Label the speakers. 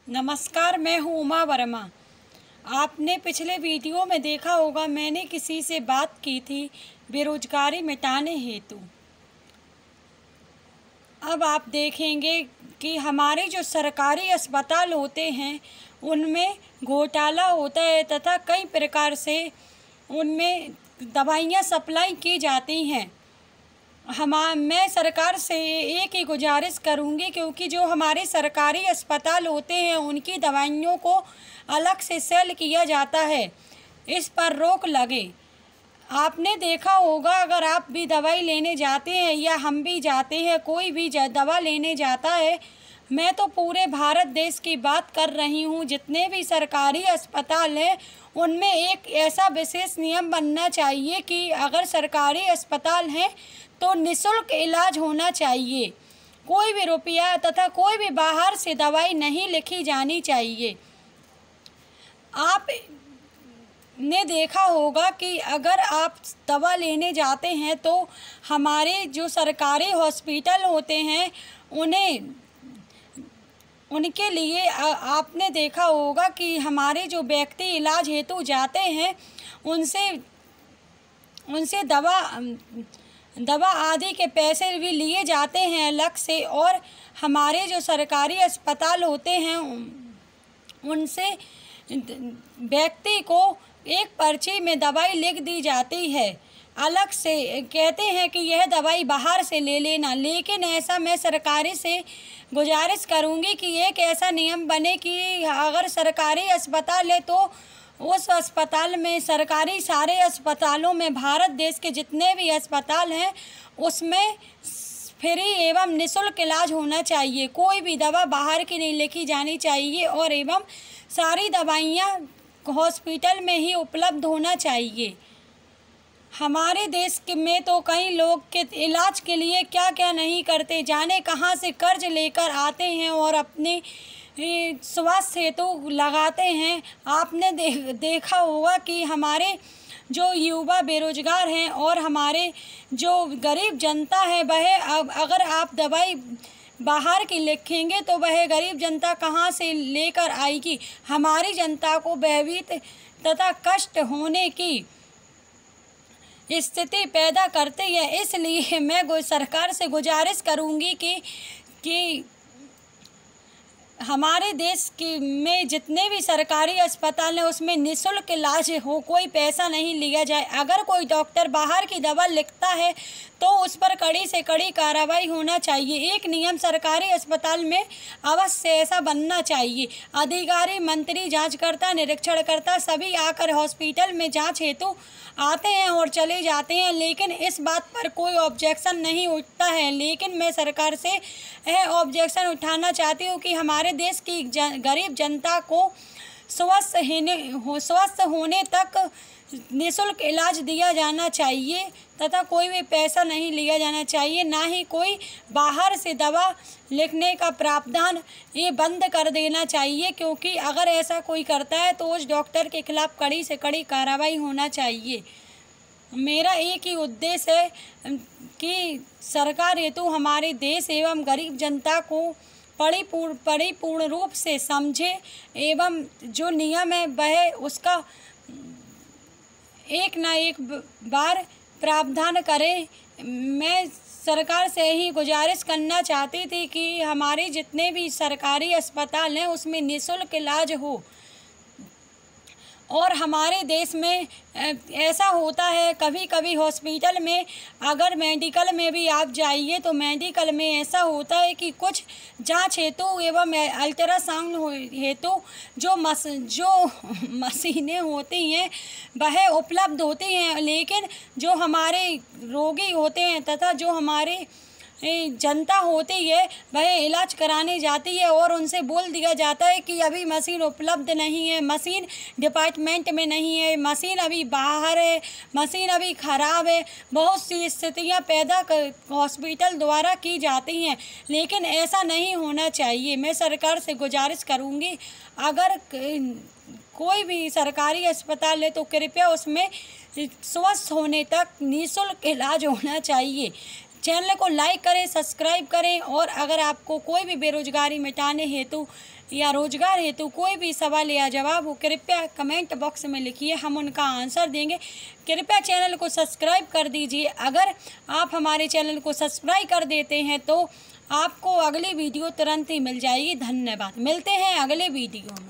Speaker 1: नमस्कार, मैं हूँ उमा वर्मा। आपने पिछले वीडियो में देखा होगा, मैंने किसी से बात की थी बेरोजगारी मिटाने हेतु। अब आप देखेंगे कि हमारे जो सरकारी अस्पताल होते हैं उनमें घोटाला होता है तथा कई प्रकार से उनमें दवाइयाँ सप्लाई की जाती हैं। मैं सरकार से एक ही गुजारिश करूंगी, क्योंकि जो हमारे सरकारी अस्पताल होते हैं उनकी दवाइयों को अलग से सेल किया जाता है, इस पर रोक लगे। आपने देखा होगा, अगर आप भी दवाई लेने जाते हैं या हम भी जाते हैं, कोई भी दवा लेने जाता है, मैं तो पूरे भारत देश की बात कर रही हूँ, जितने भी सरकारी अस्पताल हैं उनमें एक ऐसा विशेष नियम बनना चाहिए कि अगर सरकारी अस्पताल हैं तो निःशुल्क इलाज होना चाहिए। कोई भी रुपया तथा कोई भी बाहर से दवाई नहीं लिखी जानी चाहिए। आप ने देखा होगा कि अगर आप दवा लेने जाते हैं तो हमारे जो सरकारी हॉस्पिटल होते हैं उनके लिए आपने देखा होगा कि हमारे जो व्यक्ति इलाज हेतु जाते हैं उनसे दवा आदि के पैसे भी लिए जाते हैं अलग से, और हमारे जो सरकारी अस्पताल होते हैं उनसे व्यक्ति को एक पर्ची में दवाई लिख दी जाती है अलग से। कहते हैं कि यह दवाई बाहर से ले लेना, लेकिन ऐसा मैं सरकारी से गुजारिश करूंगी कि एक ऐसा नियम बने कि अगर सरकारी अस्पताल है तो उस अस्पताल में, सरकारी सारे अस्पतालों में, भारत देश के जितने भी अस्पताल हैं उसमें फ्री एवं निःशुल्क इलाज होना चाहिए। कोई भी दवा बाहर की नहीं लिखी जानी चाहिए और एवं सारी दवाइयाँ हॉस्पिटल में ही उपलब्ध होना चाहिए। हमारे देश में तो कई लोग के इलाज के लिए क्या क्या नहीं करते, जाने कहाँ से कर्ज लेकर आते हैं और अपने स्वास्थ्य हेतु लगाते हैं। आपने देखा होगा कि हमारे जो युवा बेरोजगार हैं और हमारे जो गरीब जनता है, वह अगर आप दवाई बाहर की लिखेंगे तो वह गरीब जनता कहाँ से लेकर आएगी। हमारी जनता को भयभीत तथा कष्ट होने की स्थिति पैदा करते हैं। इसलिए मैं सरकार से गुजारिश करूंगी कि हमारे देश में जितने भी सरकारी अस्पताल हैं उसमें निःशुल्क इलाज हो, कोई पैसा नहीं लिया जाए। अगर कोई डॉक्टर बाहर की दवा लिखता है तो उस पर कड़ी से कड़ी कार्रवाई होना चाहिए। एक नियम सरकारी अस्पताल में अवश्य ऐसा बनना चाहिए। अधिकारी, मंत्री, जांचकर्ता, निरीक्षणकर्ता सभी आकर हॉस्पिटल में जांच हेतु आते हैं और चले जाते हैं, लेकिन इस बात पर कोई ऑब्जेक्शन नहीं उठता है। लेकिन मैं सरकार से यह ऑब्जेक्शन उठाना चाहती हूँ कि हमारे देश की गरीब जनता को स्वस्थ होने तक निःशुल्क इलाज दिया जाना चाहिए तथा कोई भी पैसा नहीं लिया जाना चाहिए, ना ही कोई बाहर से दवा लिखने का प्रावधान ये बंद कर देना चाहिए, क्योंकि अगर ऐसा कोई करता है तो उस डॉक्टर के खिलाफ कड़ी से कड़ी कार्रवाई होना चाहिए। मेरा एक ही उद्देश्य है कि सरकार हेतु हमारे देश एवं गरीब जनता को परिपूर्ण रूप से समझे एवं जो नियम है वह उसका एक ना एक बार प्रावधान करें। मैं सरकार से ही गुजारिश करना चाहती थी कि हमारे जितने भी सरकारी अस्पताल हैं उसमें निःशुल्क इलाज हो। और हमारे देश में ऐसा होता है कभी कभी हॉस्पिटल में, अगर मेडिकल में भी आप जाइए तो मेडिकल में ऐसा होता है कि कुछ जांच हेतु एवं अल्ट्रासाउंड हेतु जो मशीनें होती हैं वह उपलब्ध होती हैं, लेकिन जो हमारे रोगी होते हैं तथा जो हमारे जनता होती है वह इलाज कराने जाती है और उनसे बोल दिया जाता है कि अभी मशीन उपलब्ध नहीं है, मशीन डिपार्टमेंट में नहीं है, मशीन अभी बाहर है, मशीन अभी ख़राब है। बहुत सी स्थितियां पैदा हॉस्पिटल द्वारा की जाती हैं, लेकिन ऐसा नहीं होना चाहिए। मैं सरकार से गुजारिश करूंगी, अगर कोई भी सरकारी अस्पताल है तो कृपया उसमें स्वस्थ होने तक निःशुल्क इलाज होना चाहिए। चैनल को लाइक करें, सब्सक्राइब करें। और अगर आपको कोई भी बेरोजगारी मिटाने हेतु या रोजगार हेतु कोई भी सवाल या जवाब हो, कृपया कमेंट बॉक्स में लिखिए, हम उनका आंसर देंगे। कृपया चैनल को सब्सक्राइब कर दीजिए। अगर आप हमारे चैनल को सब्सक्राइब कर देते हैं तो आपको अगली वीडियो तुरंत ही मिल जाएगी। धन्यवाद। मिलते हैं अगले वीडियो में।